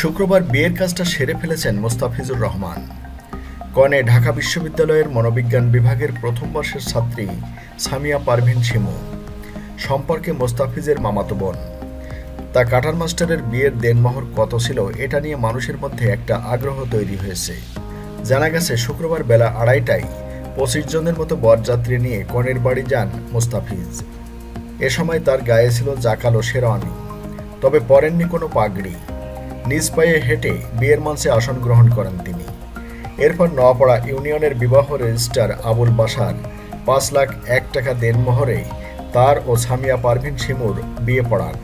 শুক্রবার বিয়ের কাজটা সেরে ফেলেছেন মোস্তাফিজুর রহমান। কনে ঢাকা বিশ্ববিদ্যালয়ের মনোবিজ্ঞান বিভাগের প্রথম বর্ষের ছাত্রী সামিয়া পারভীন শিমু, সম্পর্কে মোস্তাফিজের মামাতো বোন। তা কাটার মাস্টারের বিয়ের দেনমোহর কত ছিল এটা নিয়ে মানুষের মধ্যে একটা আগ্রহ তৈরি হয়েছে। জানা গেছে শুক্রবার বেলা 2:30টায় 25 জনের মতো বরযাত্রী নিয়ে কনের বাড়ি যান মোস্তাফিজ। এ সময় তার গায়ে ছিল জাকালো শেরওয়ানি, তবে পরেননি কোনো পাগড়ি। নিজ পায়ে হেঁটে বিয়ের মঞ্চে আসন গ্রহণ করেন তিনি। এরপর নোয়াপাড়া ইউনিয়নের বিবাহ রেজিস্ট্রার আবুল বাশার 5,01,000 টাকা দেনমোহরে তার ও সামিয়া পারভীন শিমুর বিয়ে পড়ান।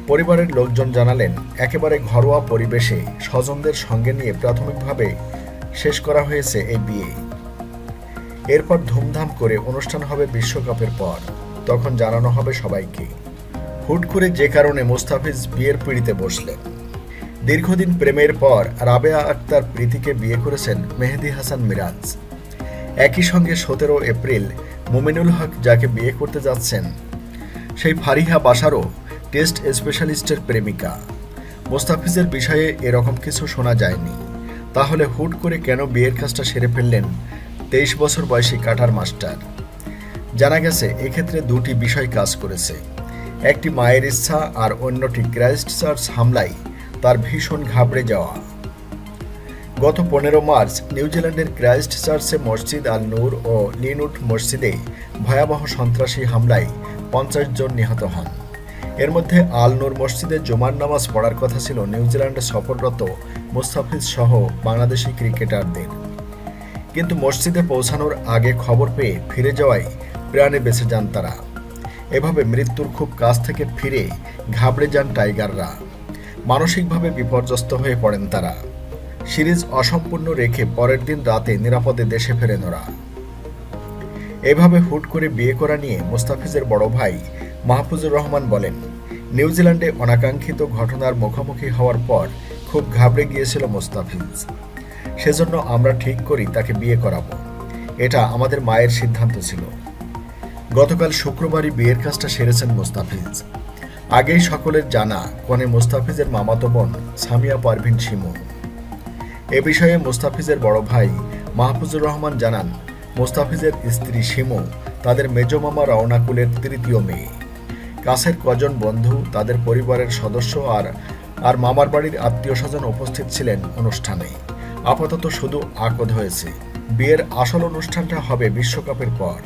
পরিবারের লোকজন জানালেন, একেবারে ঘরোয়া পরিবেশে স্বজনদের সঙ্গে নিয়ে প্রাথমিকভাবে শেষ করা হয়েছে এই বিয়ে। এরপর ধুমধাম করে অনুষ্ঠান হবে বিশ্বকাপের পর, তখন জানানো হবে সবাইকে। হুট করে যে কারণে মোস্তাফিজ বিয়ের পিঁড়িতে বসলেন। দীর্ঘদিন প্রেমের পর রাবেয়া আক্তার প্রীতিকে বিয়ে করেছেন মেহেদী হাসান মিরাজ। একই সঙ্গে 17 এপ্রিল মুমিনুল হক যাকে বিয়ে করতে যাচ্ছেন, সেই ফারিহা বাশারও টেস্ট স্পেশালিস্টের প্রেমিকা। মোস্তাফিজের বিষয়ে এরকম কিছু শোনা যায়নি। তাহলে হুট করে কেন বিয়ের কাজটা সেরে ফেললেন 23 বছর বয়সী কাটার মাস্টার? জানা গেছে এক্ষেত্রে দুটি বিষয় কাজ করেছে। একটি মায়ের ইচ্ছা আর অন্যটি ক্রাইস্ট চার্চ হামলায় তার ভীষণ ঘাবড়ে যাওয়া। গত 15 মার্চ নিউজিল্যান্ডের ক্রাইস্ট চার্চে মসজিদ আল নূর ও লিনউড মসজিদে ভয়াবহ সন্ত্রাসী হামলায় 50 জন নিহত হন। এর মধ্যে আল নূর মসজিদে জুমার নামাজ পড়ার কথা ছিল নিউজিল্যান্ডে সফররত মোস্তাফিজ সহ বাংলাদেশি ক্রিকেটারদের, কিন্তু মসজিদে পৌঁছানোর আগে খবর পেয়ে ফিরে যাওয়ায় প্রাণে বেঁচে যান তারা। এভাবে মৃত্যুর খুব কাছ থেকে ফিরে ঘাবড়ে যান টাইগাররা। মানসিকভাবে বিপর্যস্ত হয়ে পড়েন তারা। সিরিজ অসম্পূর্ণ রেখে পরের দিন রাতে নিরাপদে দেশে ফেরেন ওরা। এভাবে হুট করে বিয়ে করা নিয়ে মোস্তাফিজের বড় ভাই মাহফুজুর রহমান বলেন, নিউজিল্যান্ডে অনাকাঙ্ক্ষিত ঘটনার মুখোমুখি হওয়ার পর খুব ঘাবড়ে গিয়েছিল মোস্তাফিজ। সেজন্য আমরা ঠিক করি তাকে বিয়ে করাবো। এটা আমাদের মায়ের সিদ্ধান্ত ছিল। গতকাল শুক্রবারই বিয়ের কাজটা সেরেছেন মোস্তাফিজ। আগেই সকলের জানা কনে মোস্তাফিজের মামাতো বোন সামিয়া পারভীন শিমু। এ বিষয়ে মোস্তাফিজের বড় ভাই মাহফুজুর রহমান জানান, মোস্তাফিজের স্ত্রী শিমু তাদের মেজ মামা রওনাকুলের 3য় মেয়ে। কাছের কজন বন্ধু, তাদের পরিবারের সদস্য আর মামার বাড়ির আত্মীয় স্বজন উপস্থিত ছিলেন অনুষ্ঠানে। আপাতত শুধু আকদ হয়েছে। বিয়ের আসল অনুষ্ঠানটা হবে বিশ্বকাপের পর।